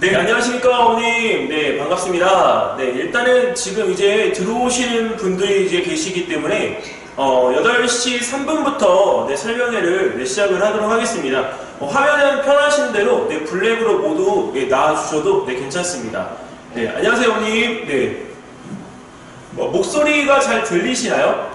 네, 안녕하십니까, 어머님. 네, 반갑습니다. 네, 일단은 지금 이제 들어오시는 분들이 이제 계시기 때문에, 8시 3분부터 네, 설명회를 시작을 하도록 하겠습니다. 화면은 편하신 대로 네, 블랙으로 모두 네, 나와주셔도 네, 괜찮습니다. 네, 안녕하세요, 어머님. 네. 목소리가 잘 들리시나요?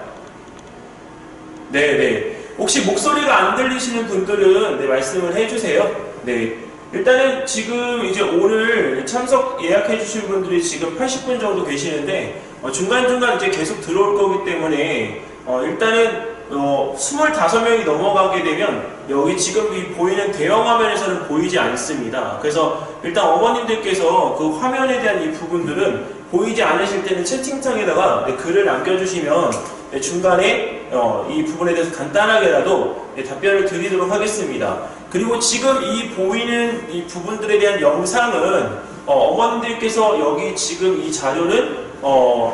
네. 혹시 목소리가 안 들리시는 분들은 네, 말씀을 해주세요. 네. 일단은 지금 이제 오늘 참석 예약해 주신 분들이 지금 80분 정도 계시는데 중간중간 이제 계속 들어올 거기 때문에 일단은 25명이 넘어가게 되면 여기 지금 이 보이는 대형 화면에서는 보이지 않습니다. 그래서 일단 어머님들께서 그 화면에 대한 이 부분들은 보이지 않으실 때는 채팅창에다가 네, 글을 남겨주시면 네, 중간에 이 부분에 대해서 간단하게라도 네, 답변을 드리도록 하겠습니다. 그리고 지금 이 보이는 이 부분들에 대한 영상은 어머님들께서 여기 지금 이 자료는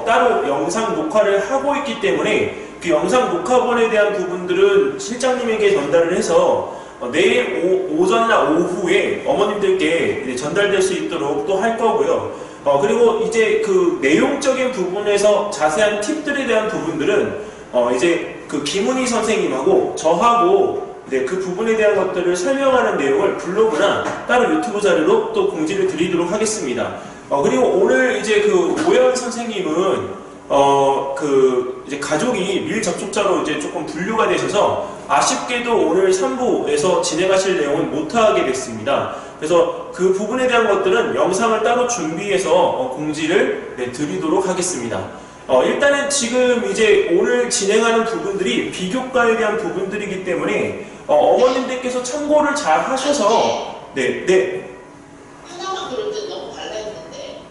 따로 영상 녹화를 하고 있기 때문에 그 영상 녹화본에 대한 부분들은 실장님에게 전달을 해서 내일 오전이나 오후에 어머님들께 전달될 수 있도록 또 할 거고요. 그리고 이제 그 내용적인 부분에서 자세한 팁들에 대한 부분들은 이제 그 김은희 선생님하고 저하고 네, 그 부분에 대한 것들을 설명하는 내용을 블로그나 따로 유튜브 자료로 또 공지를 드리도록 하겠습니다. 그리고 오늘 이제 그 오연 선생님은 그 이제 가족이 밀 접촉자로 이제 조금 분류가 되셔서 아쉽게도 오늘 3부에서 진행하실 내용은 못하게 됐습니다. 그래서 그 부분에 대한 것들은 영상을 따로 준비해서 공지를 네, 드리도록 하겠습니다. 일단은 지금 이제 오늘 진행하는 부분들이 비교과에 대한 부분들이기 때문에 어머님들께서 참고를 잘 하셔서 네. 하나만 그럴 때 너무 갈라있는데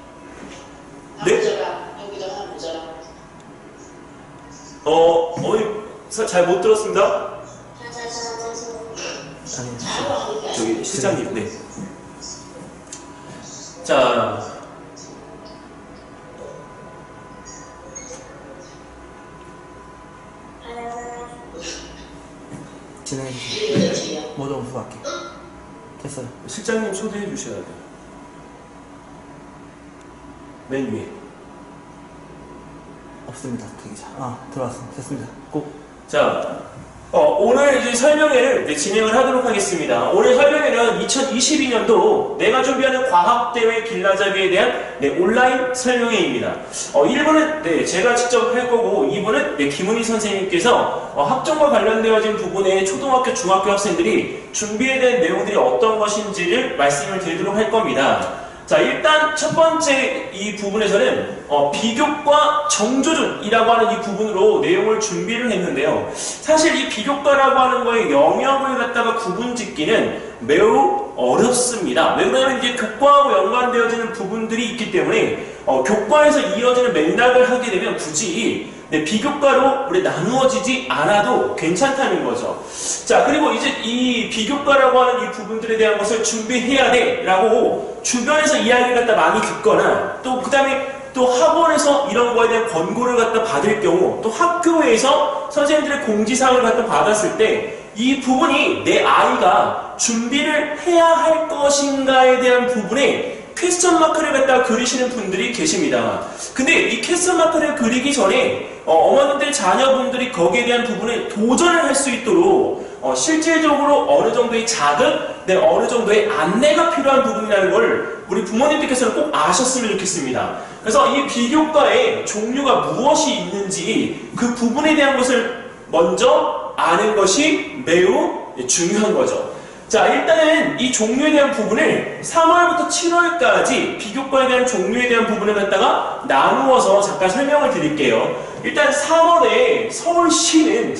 네? 여기다 하나 모자라. 어머님 잘 못 들었습니다. 저기 실장님 네. 자. 진행해주세요. 모두 후할게요. 됐어요. 실장님 초대해 주셔야 돼요. 맨 위에. 없습니다. 대기자. 들어왔습니다. 됐습니다. 꼭. 자, 오늘 이제 설명회를 네, 진행을 하도록 하겠습니다. 오늘 설명회는 2022년도 내가 준비하는 과학대회 길라잡이에 대한 네, 온라인 설명회입니다. 1부는 네, 제가 직접 할 거고 2부는 네, 김은희 선생님께서 학종과 관련되어진 부분에 초등학교, 중학교 학생들이 준비해야 되는 내용들이 어떤 것인지를 말씀을 드리도록 할 겁니다. 자, 일단 첫 번째 이 부분에서는 비교과 정조준이라고 하는 이 부분으로 내용을 준비를 했는데요. 사실 이 비교과라고 하는 거의 영역을 갖다가 구분짓기는 매우 어렵습니다. 왜 그러냐면 이제 교과하고 연관되어지는 부분들이 있기 때문에 교과에서 이어지는 맥락을 하게 되면 굳이 네, 비교과로 우리 나누어지지 않아도 괜찮다는 거죠. 자, 그리고 이제 이 비교과라고 하는 이 부분들에 대한 것을 준비해야 돼 라고 주변에서 이야기를 갖다 많이 듣거나 또 그 다음에 또 학원에서 이런 거에 대한 권고를 갖다 받을 경우 또 학교에서 선생님들의 공지사항을 갖다 받았을 때 이 부분이 내 아이가 준비를 해야 할 것인가에 대한 부분에 퀘스천 마크를 갖다가 그리시는 분들이 계십니다. 근데 이 퀘스천 마크를 그리기 전에 어머님들 자녀분들이 거기에 대한 부분에 도전을 할 수 있도록 실질적으로 어느 정도의 자극, 네, 어느 정도의 안내가 필요한 부분이라는 걸 우리 부모님들께서는 꼭 아셨으면 좋겠습니다. 그래서 이 비교과의 종류가 무엇이 있는지 그 부분에 대한 것을 먼저 아는 것이 매우 중요한 거죠. 자, 일단은 이 종류에 대한 부분을 3월부터 7월까지 비교과에 대한 종류에 대한 부분을 갖다가 나누어서 잠깐 설명을 드릴게요. 일단 3월에 서울시는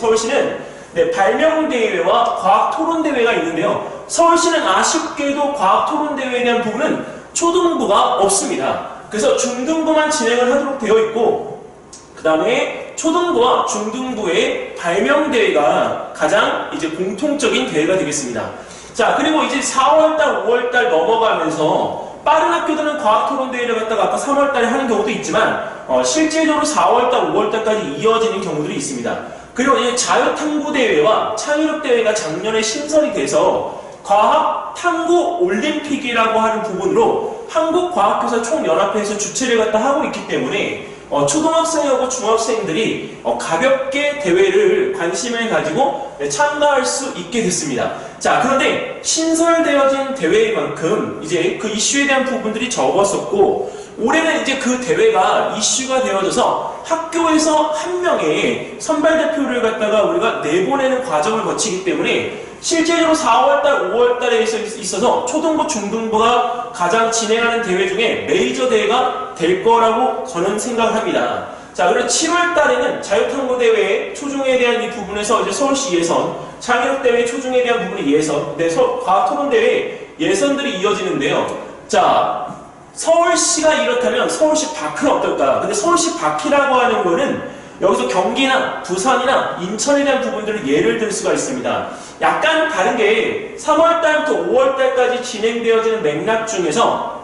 네, 발명대회와 과학토론대회가 있는데요. 서울시는 아쉽게도 과학토론대회에 대한 부분은 초등부가 없습니다. 그래서 중등부만 진행을 하도록 되어 있고 그 다음에 초등부와 중등부의 발명대회가 가장 이제 공통적인 대회가 되겠습니다. 자, 그리고 이제 4월달, 5월달 넘어가면서 빠른 학교들은 과학토론대회를 갖다가 아까 3월달에 하는 경우도 있지만 실질적으로 4월달, 5월달까지 이어지는 경우들이 있습니다. 그리고 이제 자유탐구대회와 창의력대회가 작년에 신설이 돼서 과학탐구 올림픽이라고 하는 부분으로 한국과학교사 총연합회에서 주최를 갖다 하고 있기 때문에 초등학생하고 중학생들이 가볍게 대회를 관심을 가지고 참가할 수 있게 됐습니다. 자, 그런데 신설되어진 대회만큼 이제 그 이슈에 대한 부분들이 적었었고, 올해는 이제 그 대회가 이슈가 되어져서 학교에서 한 명의 선발 대표를 갖다가 우리가 내보내는 과정을 거치기 때문에 실제로 4월달, 5월달에 있어서 초등부, 중등부가 가장 진행하는 대회 중에 메이저 대회가 될 거라고 저는 생각을 합니다. 자, 그리고 7월달에는 자유탐구대회 초중에 대한 이 부분에서 이제 서울시 예선, 창의력대회 초중에 대한 부분이 예선, 과학토론대회 예선들이 이어지는데요. 자, 서울시가 이렇다면 서울시 밖은 어떨까? 근데 서울시 밖이라고 하는 거는 여기서 경기나 부산이나 인천에 대한 부분들을 예를 들 수가 있습니다. 약간 다른 게 3월달부터 5월달까지 진행되어지는 맥락 중에서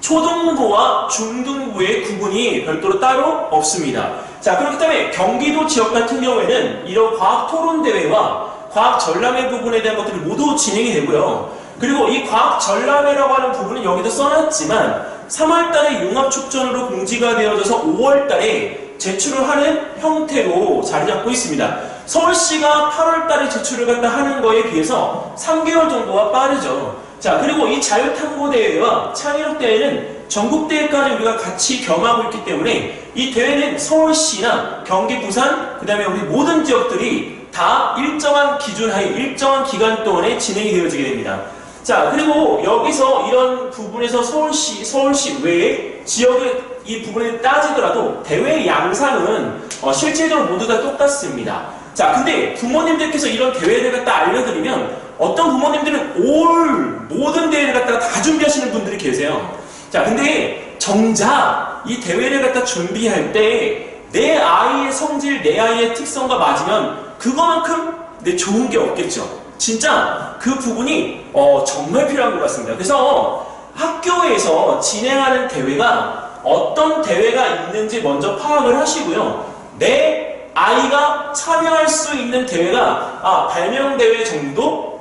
초등부와 중등부의 구분이 별도로 따로 없습니다. 자, 그렇기 때문에 경기도 지역 같은 경우에는 이런 과학토론대회와 과학전람회 부분에 대한 것들이 모두 진행이 되고요. 그리고 이 과학전람회라고 하는 부분은 여기도 써놨지만 3월달에 융합축전으로 공지가 되어져서 5월달에 제출을 하는 형태로 자리 잡고 있습니다. 서울시가 8월달에 제출을 갖다 하는 거에 비해서 3개월 정도가 빠르죠. 자, 그리고 이 자유탐구대회와 창의력대회는 전국대회까지 우리가 같이 겸하고 있기 때문에 이 대회는 서울시나 경기, 부산, 그 다음에 우리 모든 지역들이 다 일정한 기준 하에 일정한 기간 동안에 진행이 되어지게 됩니다. 자, 그리고 여기서 이런 부분에서 서울시 외에 지역의 이 부분을 따지더라도 대회 양상은 실질적으로 모두 다 똑같습니다. 자, 근데 부모님들께서 이런 대회를 갖다 알려드리면 어떤 부모님들은 올 모든 대회를 갖다가 다 준비하시는 분들이 계세요. 자, 근데 정작 이 대회를 갖다 준비할 때 내 아이의 성질, 내 아이의 특성과 맞으면 그거만큼 좋은 게 없겠죠. 진짜 그 부분이 정말 필요한 것 같습니다. 그래서 학교에서 진행하는 대회가 어떤 대회가 있는지 먼저 파악을 하시고요. 내 아이가 참여할 수 있는 대회가 발명대회 정도?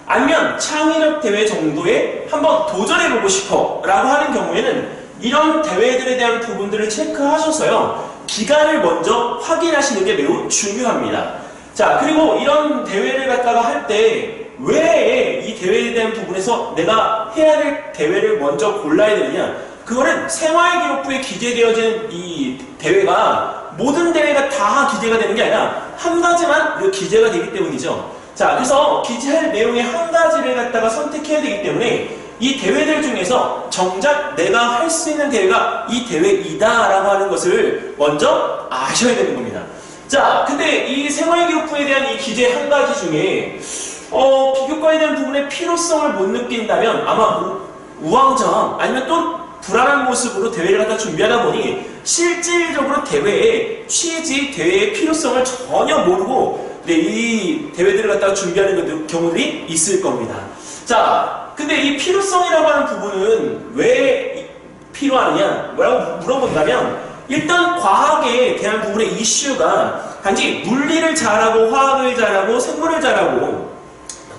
아니면 창의력 대회 정도에 한번 도전해보고 싶어 라고 하는 경우에는 이런 대회들에 대한 부분들을 체크하셔서요. 기간을 먼저 확인하시는 게 매우 중요합니다. 자, 그리고 이런 대회를 갖다가 할 때 왜 이 대회에 대한 부분에서 내가 해야 될 대회를 먼저 골라야 되느냐? 그거는 생활기록부에 기재되어진 이 대회가 모든 대회가 다 기재가 되는 게 아니라 한 가지만 기재가 되기 때문이죠. 자, 그래서 기재할 내용의 한 가지를 갖다가 선택해야 되기 때문에 이 대회들 중에서 정작 내가 할 수 있는 대회가 이 대회이다라고 하는 것을 먼저 아셔야 되는 겁니다. 자, 근데 이 생활기록부에 대한 이 기재 한 가지 중에 비교과에 대한 부분의 필요성을 못 느낀다면 아마 우왕좌왕 아니면 또 불안한 모습으로 대회를 갖다 준비하다 보니 실질적으로 대회의 취지, 대회의 필요성을 전혀 모르고 이 대회들을 갖다가 준비하는 경우들이 있을 겁니다. 자, 근데 이 필요성이라고 하는 부분은 왜 필요하느냐? 뭐라고 물어본다면 일단 과학에 대한 부분의 이슈가 단지 물리를 잘하고 화학을 잘하고 생물을 잘하고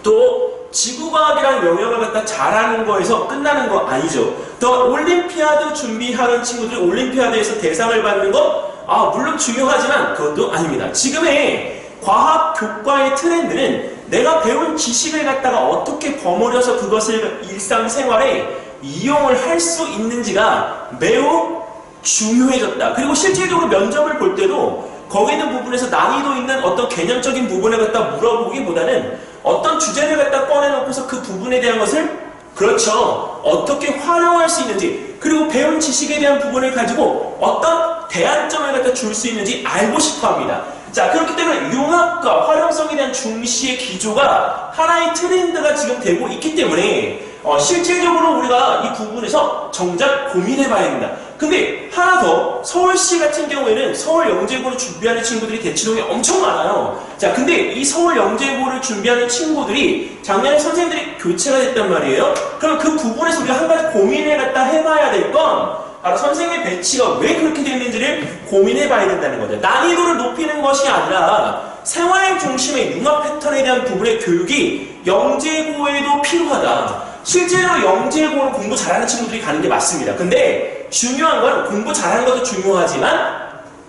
또 지구과학이라는 영역을 갖다 잘하는 거에서 끝나는 거 아니죠. 더 올림피아드 준비하는 친구들이 올림피아드에서 대상을 받는 거 물론 중요하지만 그것도 아닙니다. 지금의 과학 교과의 트렌드는 내가 배운 지식을 갖다가 어떻게 버무려서 그것을 일상생활에 이용을 할 수 있는지가 매우 중요해졌다. 그리고 실질적으로 면접을 볼 때도 거기 있는 부분에서 난이도 있는 어떤 개념적인 부분을 갖다 물어보기보다는 어떤 주제를 갖다 꺼내놓고서 그 부분에 대한 것을 그렇죠. 어떻게 활용할 수 있는지 그리고 배운 지식에 대한 부분을 가지고 어떤 대안점을 갖다 줄 수 있는지 알고 싶어 합니다. 자, 그렇기 때문에 융합과 활용성에 대한 중시의 기조가 하나의 트렌드가 지금 되고 있기 때문에 실질적으로 우리가 이 부분에서 정작 고민해봐야 됩니다. 근데 하나 더 서울시 같은 경우에는 서울영재고를 준비하는 친구들이 대치동에 엄청 많아요. 자, 근데 이 서울영재고를 준비하는 친구들이 작년에 선생님들이 교체가 됐단 말이에요. 그럼 그 부분에서 우리가 한 가지 고민을 갖다 해봐야 될 건 바로 선생님의 배치가 왜 그렇게 됐는지를 고민해봐야 된다는 거죠. 난이도를 높이는 것이 아니라 생활 중심의 융합 패턴에 대한 부분의 교육이 영재고에도 필요하다. 실제로 영재고는 공부 잘하는 친구들이 가는 게 맞습니다. 근데 중요한 건 공부 잘하는 것도 중요하지만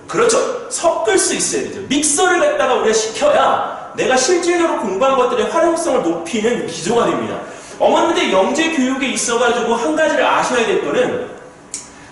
그렇죠. 섞을 수 있어야 되죠. 믹서를 갖다가 우리가 시켜야 내가 실질적으로 공부한 것들의 활용성을 높이는 기조가 됩니다. 어머니들 영재 교육에 있어가지고 한 가지를 아셔야 될 거는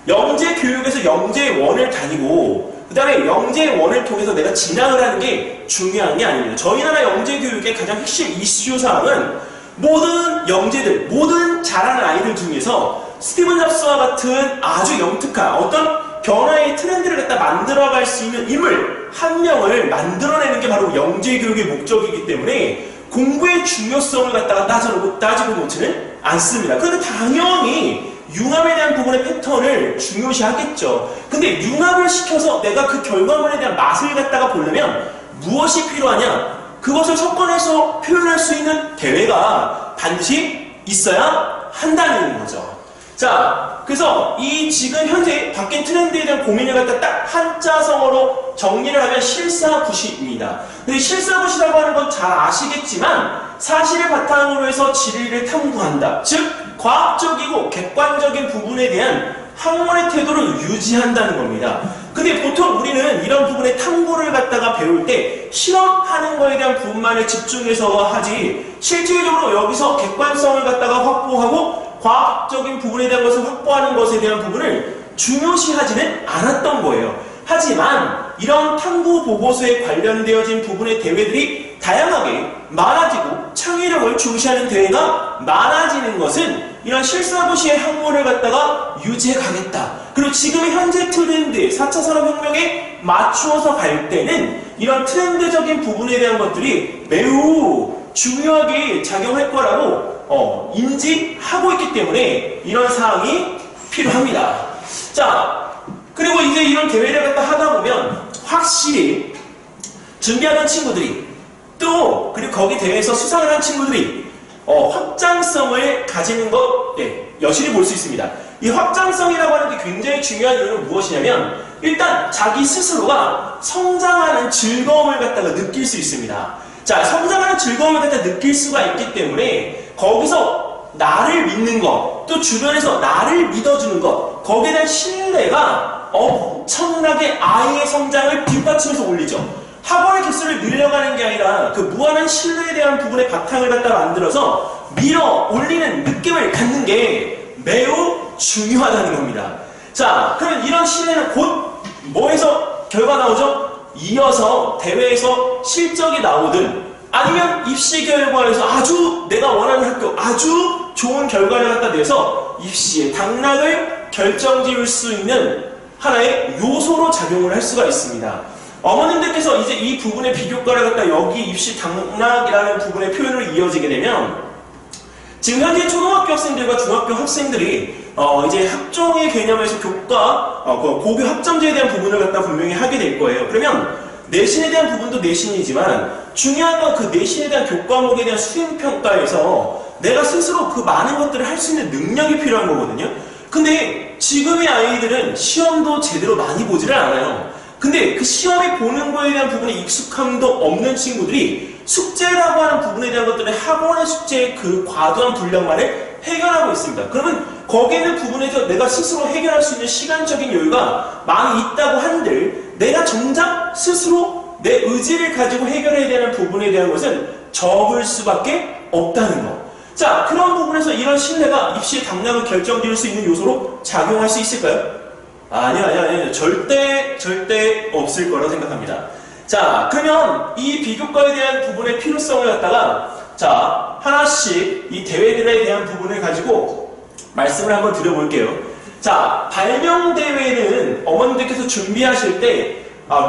영재 교육에서 영재원을 다니고 그 다음에 영재원을 통해서 내가 진학을 하는 게 중요한 게 아닙니다. 저희 나라 영재 교육의 가장 핵심 이슈 사항은 모든 영재들, 모든 잘하는 아이들 중에서 스티븐 잡스와 같은 아주 영특한 어떤 변화의 트렌드를 갖다 만들어갈 수 있는 인물 한 명을 만들어내는 게 바로 영재 교육의 목적이기 때문에 공부의 중요성을 갖다가 따지고 놓지는 않습니다. 그런데 당연히 융합에 대한 부분의 패턴을 중요시하겠죠. 근데 융합을 시켜서 내가 그 결과물에 대한 맛을 갖다가 보려면 무엇이 필요하냐? 그것을 섞어내서 표현할 수 있는 대회가 반드시 있어야 한다는 거죠. 자, 그래서 이 지금 현재 바뀐 트렌드에 대한 고민을 갖다 딱 한자성어로 정리를 하면 실사구시입니다. 근데 실사구시라고 하는 건 잘 아시겠지만 사실을 바탕으로 해서 진리를 탐구한다. 즉 과학적이고 객관적인 부분에 대한 학문의 태도를 유지한다는 겁니다. 근데 보통 우리는 이런 부분의 탐구를 갖다가 배울 때 실험하는 거에 대한 부분만을 집중해서 하지 실질적으로 여기서 객관성을 갖다가 확보하고 과학적인 부분에 대한 것을 확보하는 것에 대한 부분을 중요시하지는 않았던 거예요. 하지만 이런 탐구 보고서에 관련되어진 부분의 대회들이 다양하게 많아지고 창의력을 중시하는 대회가 많아지는 것은 이런 실사도시의 학문을 갖다가 유지해 가겠다. 그리고 지금의 현재 트렌드, 4차 산업혁명에 맞추어서 갈 때는 이런 트렌드적인 부분에 대한 것들이 매우 중요하게 작용할 거라고 인지하고 있기 때문에 이런 사항이 필요합니다. 자, 그리고 이제 이런 대회를 갖다 하다 보면 확실히 준비하는 친구들이 또 그리고 거기 대회에서 수상을 한 친구들이 확장성을 가지는 것 여실히 볼 수 있습니다. 이 확장성이라고 하는 게 굉장히 중요한 이유는 무엇이냐면 일단 자기 스스로가 성장하는 즐거움을 갖다가 느낄 수 있습니다. 자, 성장하는 즐거움을 갖다 느낄 수가 있기 때문에 거기서 나를 믿는 것, 또 주변에서 나를 믿어주는 것, 거기에 대한 신뢰가 엄청나게 아이의 성장을 뒷받침해서 올리죠. 학원의 개수를 늘려가는 게 아니라 그 무한한 신뢰에 대한 부분의 바탕을 갖다 만들어서 밀어 올리는 느낌을 갖는 게 매우 중요하다는 겁니다. 자, 그러면 이런 신뢰는 곧 뭐에서 결과 나오죠? 이어서 대회에서 실적이 나오든 아니면 입시 결과에서 아주 내가 원하는 학교 아주 좋은 결과를 갖다 내서 입시의 당락을 결정지을 수 있는 하나의 요소로 작용을 할 수가 있습니다. 어머님들께서 이제 이 부분의 비교과를 갖다 여기 입시 당락이라는 부분의 표현으로 이어지게 되면 지금 현재 초등학교 학생들과 중학교 학생들이 이제 학종의 개념에서 교과 고교 학점제에 대한 부분을 갖다 분명히 하게 될 거예요. 그러면 내신에 대한 부분도 내신이지만 중요한 건 그 내신에 대한 교과목에 대한 수행평가에서 내가 스스로 그 많은 것들을 할 수 있는 능력이 필요한 거거든요. 근데 지금의 아이들은 시험도 제대로 많이 보지를 않아요. 근데 그 시험에 보는 거에 대한 부분에 익숙함도 없는 친구들이 숙제라고 하는 부분에 대한 것들은 학원의 숙제의 그 과도한 분량만을 해결하고 있습니다. 그러면 거기에 있는 부분에서 내가 스스로 해결할 수 있는 시간적인 여유가 많이 있다고 한들 내가 정작 스스로 내 의지를 가지고 해결해야 되는 부분에 대한 것은 적을 수밖에 없다는 것. 자, 그런 부분에서 이런 신뢰가 입시의 당락을 결정지을 수 있는 요소로 작용할 수 있을까요? 아니요. 절대 없을 거라고 생각합니다. 자, 그러면 이 비교과에 대한 부분의 필요성을 갖다가 자, 하나씩 이 대회들에 대한 부분을 가지고 말씀을 한번 드려볼게요. 자, 발명대회는 어머님들께서 준비하실 때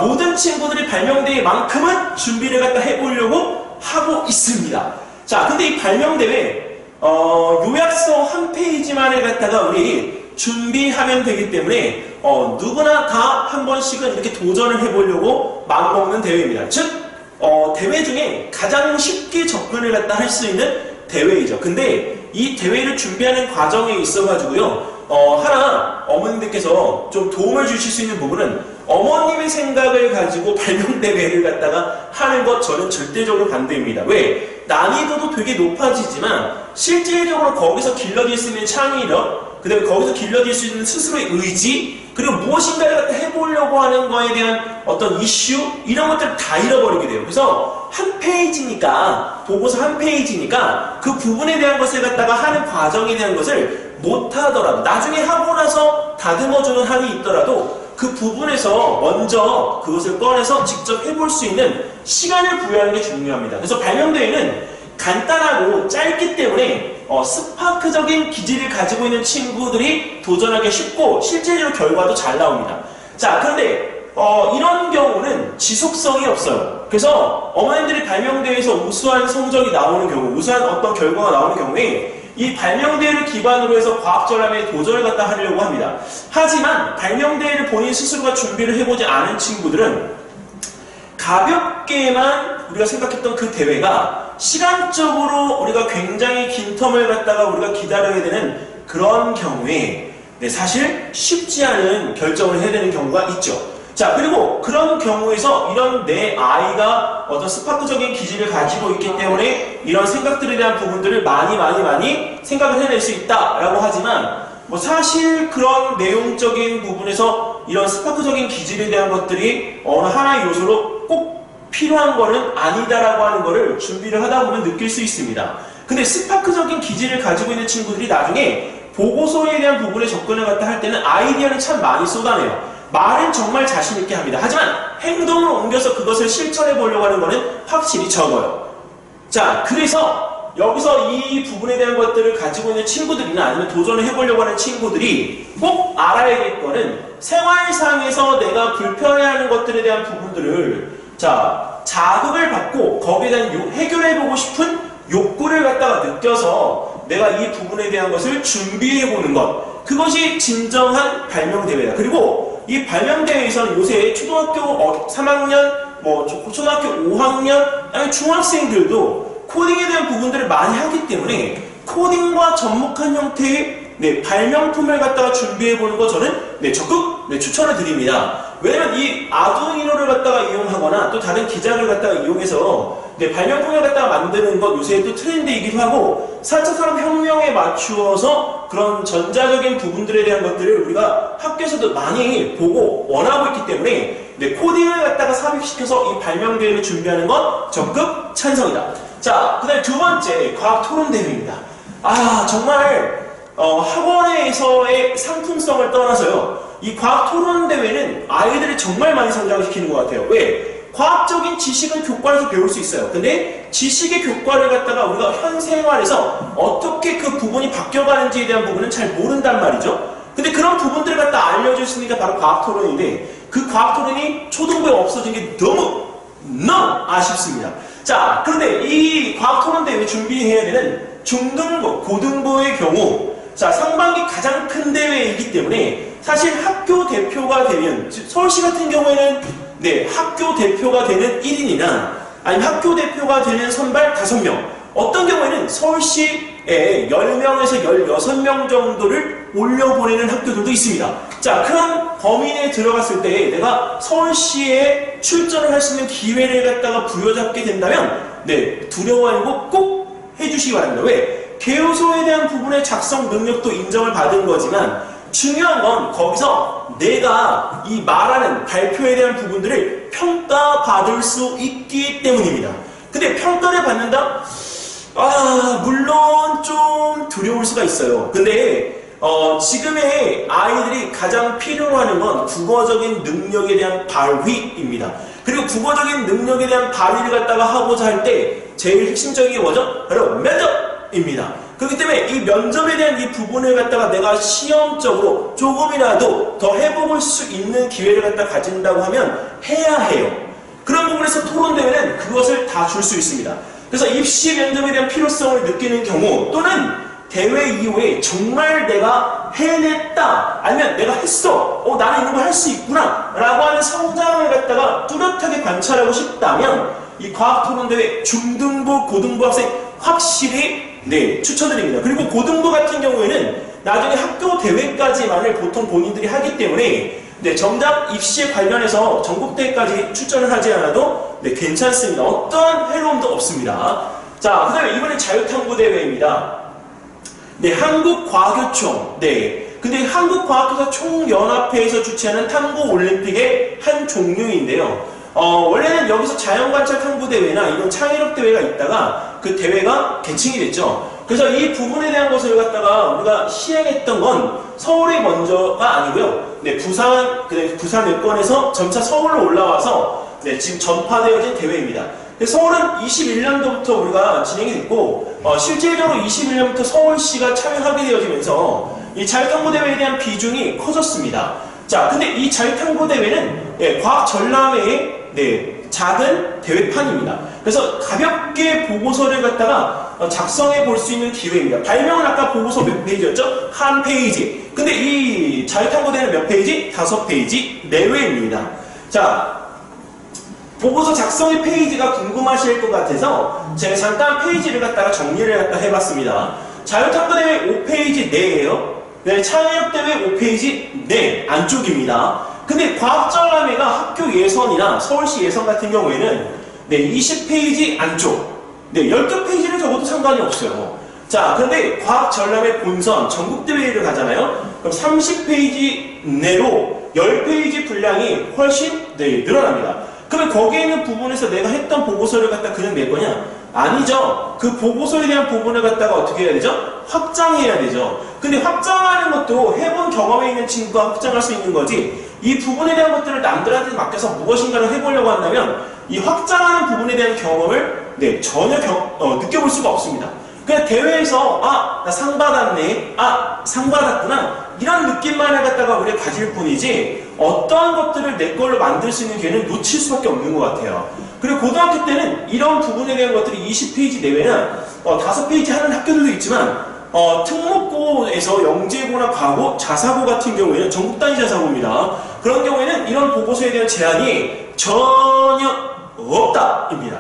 모든 친구들이 발명대회만큼은 준비를 갖다 해보려고 하고 있습니다. 자, 근데 이 발명대회 요약서 한 페이지만을 갖다가 우리 준비하면 되기 때문에 누구나 다 한 번씩은 이렇게 도전을 해보려고 마음먹는 대회입니다. 즉 대회 중에 가장 쉽게 접근을 갖다 할 수 있는 대회이죠. 근데 이 대회를 준비하는 과정에 있어가지고요 하나 어머님들께서 좀 도움을 주실 수 있는 부분은 어머님의 생각을 가지고 발명대회를 갖다가 하는 것 저는 절대적으로 반대입니다. 왜? 난이도도 되게 높아지지만 실질적으로 거기서 길러질 수 있는 창의력, 그 다음에 거기서 길러질 수 있는 스스로의 의지, 그리고 무엇인가를 갖다 해보려고 하는 거에 대한 어떤 이슈, 이런 것들을 다 잃어버리게 돼요. 그래서 한 페이지니까, 보고서 한 페이지니까 그 부분에 대한 것을 갖다가 하는 과정에 대한 것을 못하더라도, 나중에 하고 나서 다듬어주는 한이 있더라도 그 부분에서 먼저 그것을 꺼내서 직접 해볼 수 있는 시간을 부여하는 게 중요합니다. 그래서 발명대회는 간단하고 짧기 때문에 스파크적인 기질을 가지고 있는 친구들이 도전하기 쉽고 실제로 결과도 잘 나옵니다. 자, 그런데 이런 경우는 지속성이 없어요. 그래서 어머님들이 발명대회에서 우수한 성적이 나오는 경우, 우수한 어떤 결과가 나오는 경우에 이 발명대회를 기반으로 해서 과학전람회 도전을 갖다 하려고 합니다. 하지만 발명대회를 본인 스스로가 준비를 해보지 않은 친구들은 가볍게만 우리가 생각했던 그 대회가 시간적으로 우리가 굉장히 긴 텀을 갖다가 우리가 기다려야 되는 그런 경우에 사실 쉽지 않은 결정을 해야 되는 경우가 있죠. 자, 그리고 그런 경우에서 이런 내 아이가 어떤 스파크적인 기질을 가지고 있기 때문에 이런 생각들에 대한 부분들을 많이 생각을 해낼 수 있다라고 하지만 사실 그런 내용적인 부분에서 이런 스파크적인 기질에 대한 것들이 어느 하나의 요소로 꼭 필요한 거는 아니다라고 하는 거를 준비를 하다 보면 느낄 수 있습니다. 근데 스파크적인 기질을 가지고 있는 친구들이 나중에 보고서에 대한 부분에 접근을 갖다 할 때는 아이디어는 참 많이 쏟아내요. 말은 정말 자신있게 합니다. 하지만 행동으로 옮겨서 그것을 실천해 보려고 하는 것은 확실히 적어요. 자, 그래서 여기서 이 부분에 대한 것들을 가지고 있는 친구들이나 아니면 도전을 해보려고 하는 친구들이 꼭 알아야 될 거는 생활상에서 내가 불편해하는 것들에 대한 부분들을 자극을 받고 거기에 대한 해결해보고 싶은 욕구를 갖다가 느껴서 내가 이 부분에 대한 것을 준비해보는 것, 그것이 진정한 발명대회다. 그리고 이 발명대회에서는 요새 초등학교 3학년, 초등학교 5학년, 아니면 중학생들도 코딩에 대한 부분들을 많이 하기 때문에 코딩과 접목한 형태의 발명품을 갖다가 준비해보는 거 저는 적극 추천을 드립니다. 왜냐면 이 아두이노를 갖다가 이용하거나 또 다른 기장을 갖다가 이용해서 발명품을 갖다가 만드는 것 요새 또 트렌드이기도 하고 4차 산업혁명에 맞추어서 그런 전자적인 부분들에 대한 것들을 우리가 학교에서도 많이 보고 원하고 있기 때문에 코딩을 갖다가 삽입시켜서 이 발명대회를 준비하는 것 적극 찬성이다. 자, 그 다음에 두 번째 과학토론대회입니다. 정말 학원에서의 상품성을 떠나서요, 이 과학토론대회는 아이들을 정말 많이 성장시키는 것 같아요. 왜? 과학적인 지식은 교과에서 배울 수 있어요. 근데 지식의 교과를 갖다가 우리가 현 생활에서 어떻게 그 부분이 바뀌어가는지에 대한 부분은 잘 모른단 말이죠. 근데 그런 부분들을 갖다 알려줄 수 있는 게 바로 과학토론인데 그 과학토론이 초등부에 없어진 게 너무 아쉽습니다. 자, 그런데 이 과학토론대회 준비해야 되는 중등부, 고등부의 경우 상반기 가장 큰 대회이기 때문에 사실 학교 대표가 되면 서울시 같은 경우에는 학교 대표가 되는 1인이나 아니면 학교 대표가 되는 선발 5명, 어떤 경우에는 서울시에 10명에서 16명 정도를 올려보내는 학교들도 있습니다. 자, 그런 범위 내에 들어갔을 때 내가 서울시에 출전을 할 수 있는 기회를 갖다가 부여잡게 된다면 두려워 말고 꼭 해주시기 바랍니다. 왜? 개요소에 대한 부분의 작성 능력도 인정을 받은 거지만 중요한 건 거기서 내가 이 말하는 발표에 대한 부분들을 평가받을 수 있기 때문입니다. 근데 평가를 받는다? 물론 좀 두려울 수가 있어요. 근데 지금의 아이들이 가장 필요로 하는 건 국어적인 능력에 대한 발휘입니다. 그리고 국어적인 능력에 대한 발휘를 갖다가 하고자 할 때 제일 핵심적인 게 뭐죠? 바로 면접입니다. 그렇기 때문에 이 면접에 대한 이 부분을 갖다가 내가 시험적으로 조금이라도 더 해보실 수 있는 기회를 갖다 가진다고 하면 해야 해요. 그런 부분에서 토론대회는 그것을 다 줄 수 있습니다. 그래서 입시 면접에 대한 필요성을 느끼는 경우 또는 대회 이후에 정말 내가 해냈다 아니면 내가 했어 나는 이런 거 할 수 있구나 라고 하는 성장을 갖다가 뚜렷하게 관찰하고 싶다면 이 과학토론대회 중등부 고등부 학생 확실히 추천드립니다. 그리고 고등부 같은 경우에는 나중에 학교 대회까지만을 보통 본인들이 하기 때문에 정작 입시에 관련해서 전국대회까지 출전을 하지 않아도 괜찮습니다. 어떠한 해로움도 없습니다. 자, 그 다음에 이번엔 자유탐구대회입니다. 네, 한국과교총. 네. 근데 한국과학교사 총연합회에서 주최하는 탐구올림픽의 한 종류인데요. 원래는 여기서 자연관찰 탐구대회나 이런 창의력대회가 있다가 그 대회가 개칭이 됐죠. 그래서 이 부분에 대한 것을 갖다가 우리가 시행했던 건 서울이 먼저가 아니고요. 네, 부산 여권에서 점차 서울로 올라와서 네, 지금 전파되어진 대회입니다. 서울은 21년도부터 우리가 진행이 됐고 실질적으로 21년부터 서울시가 참여하게 되어지면서 이 자유탐구대회에 대한 비중이 커졌습니다. 자, 근데 이 자유탐구대회는 네, 과학전람회의 네, 작은 대회판입니다. 그래서 가볍게 보고서를 갖다가 작성해 볼 수 있는 기회입니다. 발명은 아까 보고서 몇 페이지였죠? 한 페이지. 근데 이 자유탐구대회는 몇 페이지? 5페이지 내외입니다. 자, 보고서 작성의 페이지가 궁금하실 것 같아서 제가 잠깐 페이지를 갖다가 정리를 갖다 해봤습니다. 자유탐구대회 5페이지 내예요. 네, 창의력대회 5페이지 내 안쪽입니다. 근데 과학전람회가 학교 예선이나 서울시 예선 같은 경우에는 네, 20페이지 안쪽. 네, 12페이지를 적어도 상관이 없어요. 자, 그런데 과학전람회 본선 전국대회를 가잖아요. 그럼 30페이지 내로 10페이지 분량이 훨씬 네, 늘어납니다. 그러면 거기에 있는 부분에서 내가 했던 보고서를 갖다 그냥 낼 거냐? 아니죠. 그 보고서에 대한 부분을 갖다가 어떻게 해야 되죠? 확장해야 되죠. 근데 확장하는 것도 해본 경험에 있는 친구가 확장할 수 있는 거지, 이 부분에 대한 것들을 남들한테 맡겨서 무엇인가를 해보려고 한다면 이 확장하는 부분에 대한 경험을 네, 전혀 느껴볼 수가 없습니다. 그냥 대회에서 나 상 받았네, 상 받았구나, 이런 느낌만을 갖다가 우리가 가질 뿐이지 어떠한 것들을 내 걸로 만들 수 있는 기회는 놓칠 수밖에 없는 것 같아요. 그리고 고등학교 때는 이런 부분에 대한 것들이 20페이지 내외나 5페이지 하는 학교들도 있지만 특목고에서 영재고나 과고, 자사고 같은 경우에는 전국 단위 자사고입니다. 그런 경우에는 이런 보고서에 대한 제한이 전혀 없다입니다.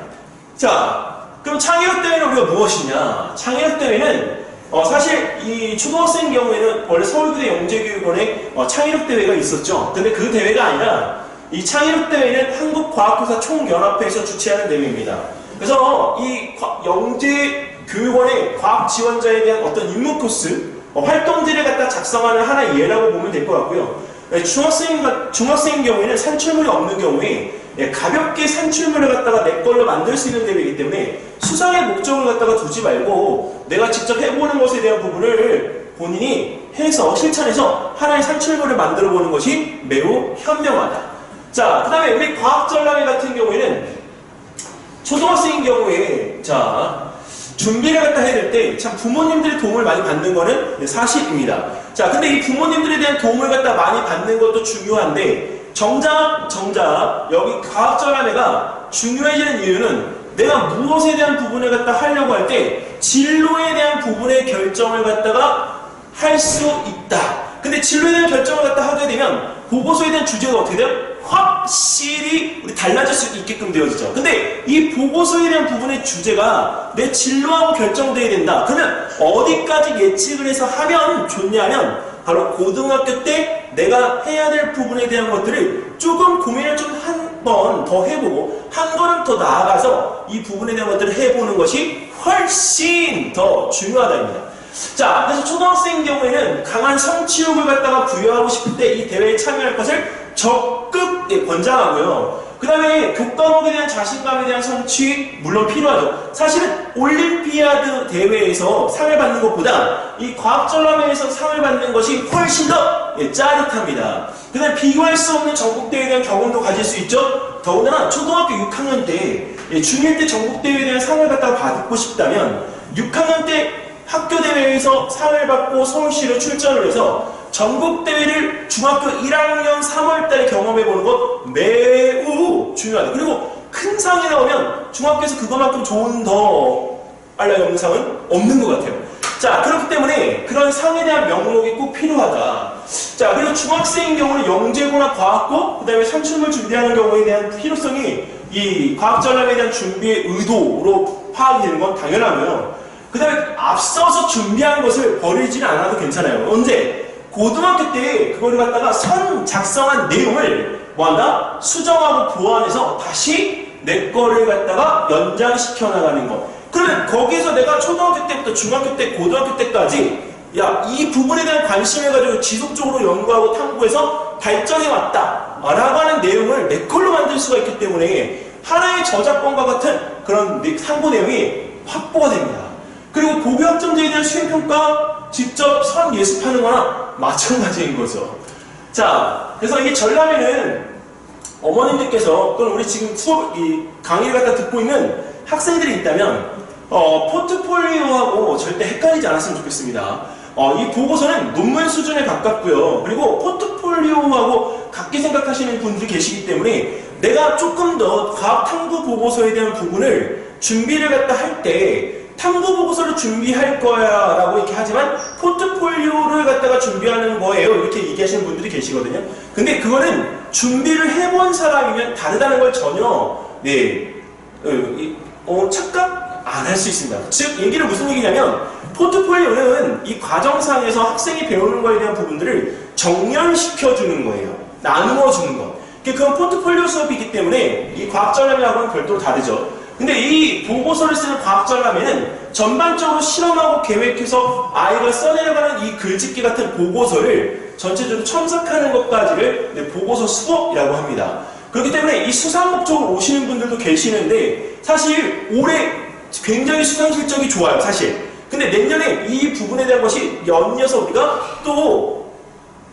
자, 그럼 창의력대회는 우리가 무엇이냐? 창의력대회는 사실 이 초등학생 경우에는 원래 서울대 영재교육원에 창의력대회가 있었죠. 근데 그 대회가 아니라 이 창의력대회는 한국과학교사 총연합회에서 주최하는 대회입니다. 그래서 이 영재교육원의 과학 지원자에 대한 어떤 임무 코스, 활동지를 갖다 작성하는 하나의 예라고 보면 될 것 같고요. 중학생인 경우에는 산출물이 없는 경우에 가볍게 산출물을 갖다가 내 걸로 만들 수 있는 대회이기 때문에 수상의 목적을 갖다가 두지 말고 내가 직접 해보는 것에 대한 부분을 본인이 해서 실천해서 하나의 산출물을 만들어 보는 것이 매우 현명하다. 자, 그 다음에 우리 과학전람회 같은 경우에는 초등학생인 경우에 준비를 갖다 해야 될 때 참 부모님들의 도움을 많이 받는 거는 사실입니다. 자, 근데 이 부모님들에 대한 도움을 갖다 많이 받는 것도 중요한데 정작 여기 과학전람회가 중요해지는 이유는 내가 무엇에 대한 부분을 갖다 하려고 할 때 진로에 대한 부분의 결정을 갖다가 할 수 있다. 근데 진로에 대한 결정을 갖다 하게 되면 보고서에 대한 주제가 어떻게 돼요? 확실히 달라질 수 있게끔 되어지죠. 근데 이 보고서에 대한 부분의 주제가 내 진로하고 결정돼야 된다. 그러면 어디까지 예측을 해서 하면 좋냐면 바로 고등학교 때 내가 해야 될 부분에 대한 것들을 조금 고민을 좀 한 번 더 해보고 한 걸음 더 나아가서 이 부분에 대한 것들을 해보는 것이 훨씬 더 중요하다입니다. 자, 그래서 초등학생인 경우에는 강한 성취욕을 갖다가 부여하고 싶을 때 이 대회에 참여할 것을 적극 권장하고요. 그 다음에 교과목에 대한 자신감에 대한 성취 물론 필요하죠. 사실은 올림피아드 대회에서 상을 받는 것보다 이 과학전람회에서 상을 받는 것이 훨씬 더 짜릿합니다. 그 다음에 비교할 수 없는 전국대회에 대한 경험도 가질 수 있죠. 더군다나 초등학교 6학년 때 중1 때 전국대회에 대한 상을 갖다가 받고 싶다면 6학년 때 학교대회에서 상을 받고 서울시로 출전을 해서 전국대회를 중학교 1학년 3월달에 경험해보는 것 매우 중요하다. 그리고 큰 상이 나오면 중학교에서 그것만큼 좋은 더 알라이 없는 상은 없는 것 같아요. 자, 그렇기 때문에 그런 상에 대한 명목이 꼭 필요하다. 자, 그리고 중학생인 경우는 영재고나 과학고, 그 다음에 산출물 준비하는 경우에 대한 필요성이 이 과학전람회에 대한 준비의 의도로 파악이 되는 건 당연하고요. 그 다음에 앞서서 준비한 것을 버리지는 않아도 괜찮아요. 언제? 고등학교 때 그걸 갖다가 선 작성한 내용을 뭐한다? 수정하고 보완해서 다시 내 거를 갖다가 연장시켜 나가는 것. 그러면 거기에서 내가 초등학교 때부터 중학교 때, 고등학교 때까지 야, 이 부분에 대한 관심해가지고 지속적으로 연구하고 탐구해서 발전해왔다 라고 하는 내용을 내 걸로 만들 수가 있기 때문에 하나의 저작권과 같은 그런 탐구 내용이 확보가 됩니다. 그리고 고교학점제에 대한 수행평가 직접 선 예습하는 거나 마찬가지인 거죠. 자, 그래서 이 전람회는 어머님들께서 또는 우리 지금 수업, 이 강의를 갖다 듣고 있는 학생들이 있다면 포트폴리오하고 절대 헷갈리지 않았으면 좋겠습니다. 이 보고서는 논문 수준에 가깝고요. 그리고 포트폴리오하고 같게 생각하시는 분들이 계시기 때문에 내가 조금 더 과학 탐구 보고서에 대한 부분을 준비를 갖다 할 때 탐구 보고서를 준비할 거야 라고 이렇게 하지만 포트폴리오를 갖다가 준비하는 거예요 이렇게 얘기하시는 분들이 계시거든요. 근데 그거는 준비를 해본 사람이면 다르다는 걸 전혀 착각 안 할 수 있습니다. 즉 얘기를 무슨 얘기냐면 포트폴리오는 이 과정상에서 학생이 배우는 거에 대한 부분들을 정렬시켜주는 거예요. 나누어주는 것. 그건 포트폴리오 수업이기 때문에 이 과학전람회하고는 별도로 다르죠. 근데 이 보고서를 쓰는 과학전람회는 전반적으로 실험하고 계획해서 아이가 써내려가는 이 글짓기 같은 보고서를 전체적으로 첨삭하는 것까지를 보고서 수업이라고 합니다. 그렇기 때문에 이 수상 목적으로 오시는 분들도 계시는데 사실 올해 굉장히 수상 실적이 좋아요, 사실. 근데 내년에 이 부분에 대한 것이 연이어서 우리가 또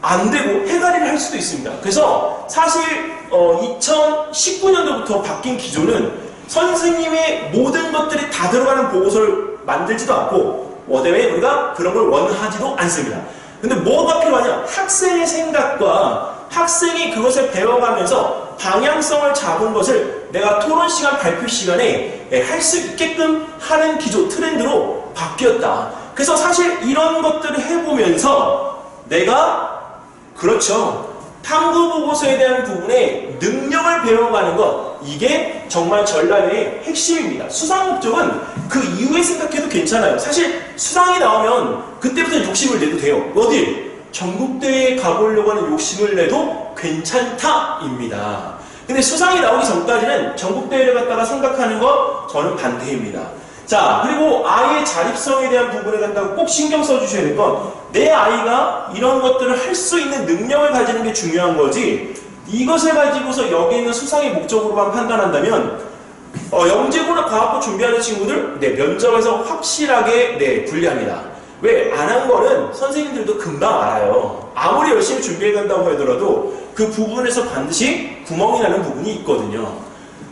안 되고 해가리를 할 수도 있습니다. 그래서 사실 2019년도부터 바뀐 기조는 선생님의 모든 것들이 다 들어가는 보고서를 만들지도 않고 대외에 우리가 그런 걸 원하지도 않습니다. 근데 뭐가 필요하냐? 학생의 생각과 학생이 그것을 배워가면서 방향성을 잡은 것을 내가 토론 시간, 발표 시간에 할 수 있게끔 하는 기조, 트렌드로 바뀌었다. 그래서 사실 이런 것들을 해보면서 내가 그렇죠. 탐구 보고서에 대한 부분에 능력을 배워가는 것, 이게 정말 전람회의 핵심입니다. 수상 목적은 그 이후에 생각해도 괜찮아요. 사실 수상이 나오면 그때부터 욕심을 내도 돼요. 어디? 전국대회에 가보려고 하는 욕심을 내도 괜찮다입니다. 근데 수상이 나오기 전까지는 전국대회를 갖다가 생각하는 것 저는 반대입니다. 자, 그리고 아이의 자립성에 대한 부분에 갖다가 꼭 신경 써주셔야 될 건 내 아이가 이런 것들을 할 수 있는 능력을 가지는 게 중요한 거지 이것을 가지고서 여기 있는 수상의 목적으로만 판단한다면 영재고나 과학고 준비하는 친구들 면접에서 확실하게 불리합니다. 왜? 안 한 거는 선생님들도 금방 알아요. 아무리 열심히 준비해간다고 하더라도 그 부분에서 반드시 구멍이 나는 부분이 있거든요.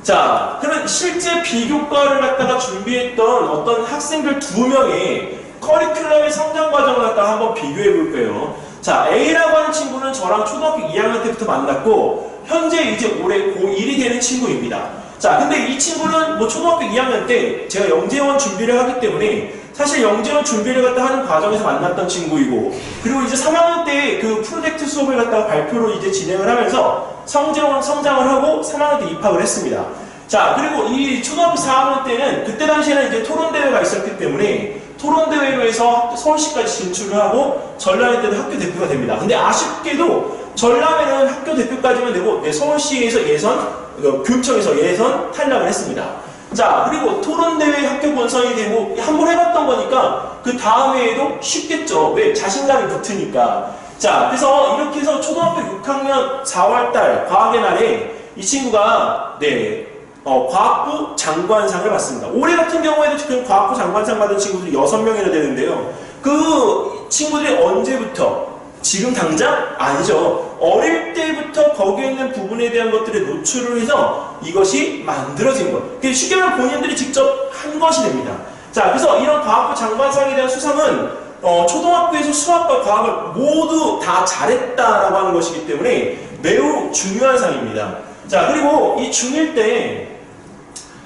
자, 그러면 실제 비교과를 갖다가 준비했던 어떤 학생들 2명의 커리큘럼의 성장 과정을 갖다가 한번 비교해 볼게요. 자, A라고 하는 친구는 저랑 초등학교 2학년 때부터 만났고 현재 이제 올해 고1이 되는 친구입니다. 자, 근데 이 친구는 초등학교 2학년 때 제가 영재원 준비를 하기 때문에 사실 영재원 준비를 갖다 하는 과정에서 만났던 친구이고 그리고 이제 3학년 때 그 프로젝트 수업을 갖다가 발표로 이제 진행을 하면서 성장을 하고 3학년 때 입학을 했습니다. 자, 그리고 이 초등학교 4학년 때는 그때 당시에는 이제 토론대회가 있었기 때문에 토론대회로 해서 서울시까지 진출을 하고 전람회 때도 학교 대표가 됩니다. 근데 아쉽게도 전람회는 학교 대표까지만 되고 서울시에서 예선, 교육청에서 예선 탈락을 했습니다. 자, 그리고 토론대회 학교 본선이 되고 한 번 해봤던 거니까 그 다음 해에도 쉽겠죠. 왜? 자신감이 붙으니까. 자, 그래서 이렇게 해서 초등학교 6학년 4월달 과학의 날에 이 친구가 과학부 장관상을 받습니다. 올해 같은 경우에도 지금 과학부 장관상 받은 친구들이 6명이나 되는데요. 그 친구들이 언제부터? 지금 당장? 아니죠. 어릴 때부터 거기에 있는 부분에 대한 것들을 노출을 해서 이것이 만들어진 것. 쉽게 말하면 본인들이 직접 한 것이 됩니다. 자, 그래서 이런 과학부 장관상에 대한 수상은 초등학교에서 수학과 과학을 모두 다 잘했다라고 하는 것이기 때문에 매우 중요한 상입니다. 자, 그리고 이 중1 때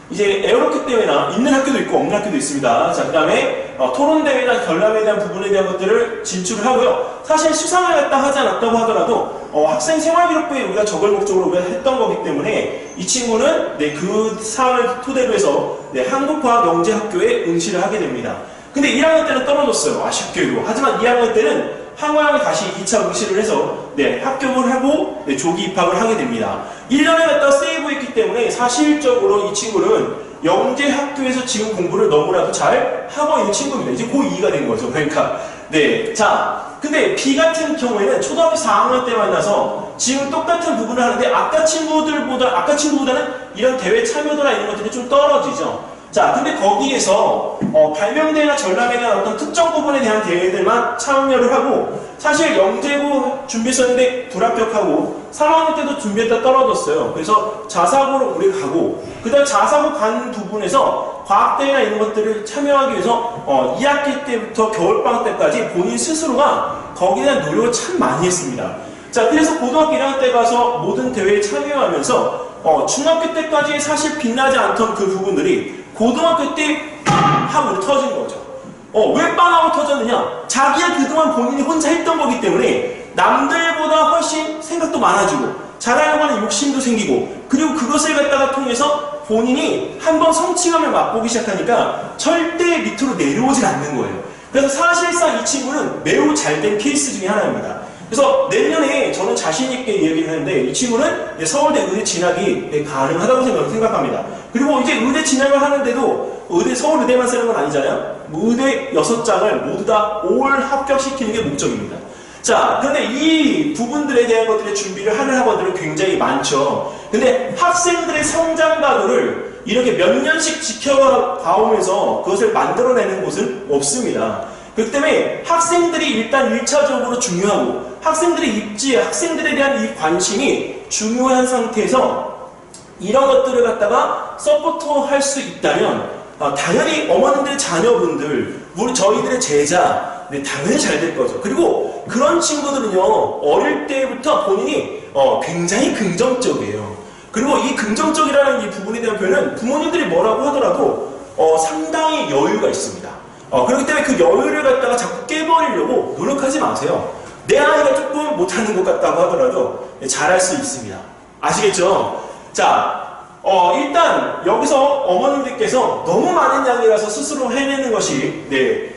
이제 에어로켓 대회나 있는 학교도 있고 없는 학교도 있습니다. 자, 그 다음에 토론대회나 전람회에 대한 부분에 대한 것들을 진출을 하고요. 사실 수상을 갖다 하지 않았다고 하더라도 학생 생활기록부에 우리가 적을 목적으로 우리가 했던 거기 때문에 이 친구는 그 사안을 토대로 해서 한국과학영재학교에 응시를 하게 됩니다. 근데 1학년 때는 떨어졌어요. 아쉽게도. 하지만 2학년 때는 한국학에 다시 2차 응시를 해서 합격을 하고 조기 입학을 하게 됩니다. 1년에 갖다 세이브했기 때문에 사실적으로 이 친구는 영재학교에서 지금 공부를 너무나도 잘 하고 있는 친구입니다. 이제 고2가 된 거죠. 그러니까. 네. 자, 근데 B 같은 경우에는 초등학교 4학년 때 만나서 지금 똑같은 부분을 하는데 아까 친구보다는 이런 대회 참여도나 이런 것들이 좀 떨어지죠. 자, 근데 거기에서 발명대회나 전람에 대한 어떤 특정 부분에 대한 대회들만 참여를 하고 사실 영재고 준비했었는데 불합격하고 3학년 때도 준비했다 떨어졌어요. 그래서 자사고로 오래 가고 그 다음 자사고 간 부분에서 과학대회나 이런 것들을 참여하기 위해서 2학기 때부터 겨울방학 때까지 본인 스스로가 거기에 대한 노력을 참 많이 했습니다. 자, 그래서 고등학교 1학년 때 가서 모든 대회에 참여하면서 중학교 때까지 사실 빛나지 않던 그 부분들이 고등학교 때 빵! 하고 터진 거죠. 왜 빵! 하고 터졌느냐? 자기가 그동안 본인이 혼자 했던 거기 때문에 남들보다 훨씬 생각도 많아지고 잘하려고 하는 욕심도 생기고 그리고 그것을 갖다가 통해서 본인이 한번 성취감을 맛보기 시작하니까 절대 밑으로 내려오질 않는 거예요. 그래서 사실상 이 친구는 매우 잘된 케이스 중에 하나입니다. 그래서 내년에 저는 자신있게 이야기를 하는데 이 친구는 서울대 의대 진학이 가능하다고 생각합니다. 그리고 이제 의대 진학을 하는데도 서울의대만 쓰는 건 아니잖아요. 의대 6장을 모두 다 올 합격시키는 게 목적입니다. 자, 그런데 이 부분들에 대한 것들의 준비를 하는 학원들은 굉장히 많죠. 근데 학생들의 성장 가도를 이렇게 몇 년씩 지켜봐오면서 그것을 만들어내는 곳은 없습니다. 그렇기 때문에 학생들이 일단 1차적으로 중요하고 학생들의 입지, 학생들에 대한 이 관심이 중요한 상태에서 이런 것들을 갖다가 서포터할 수 있다면 당연히 어머님들의 자녀분들, 저희들의 제자 네, 당연히 잘 될 거죠. 그리고 그런 친구들은요 어릴 때부터 본인이 굉장히 긍정적이에요. 그리고 이 긍정적이라는 이 부분에 대한 표현은 부모님들이 뭐라고 하더라도 상당히 여유가 있습니다. 그렇기 때문에 그 여유를 갖다가 자꾸 깨버리려고 노력하지 마세요. 내 아이가 조금 못하는 것 같다고 하더라도 잘할 수 있습니다. 아시겠죠? 자, 일단 여기서 어머님들께서 너무 많은 양이라서 스스로 해내는 것이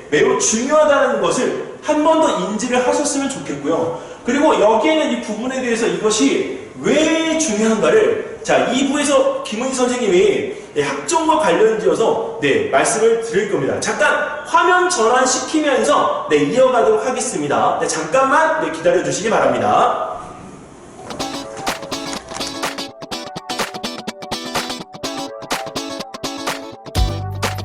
매우 중요하다는 것을 한 번 더 인지를 하셨으면 좋겠고요. 그리고 여기에는 이 부분에 대해서 이것이 왜 중요한가를 자 2부에서 김은희 선생님이 학종과 관련지어서 말씀을 드릴 겁니다. 잠깐 화면 전환시키면서 이어가도록 하겠습니다. 잠깐만 기다려 주시기 바랍니다.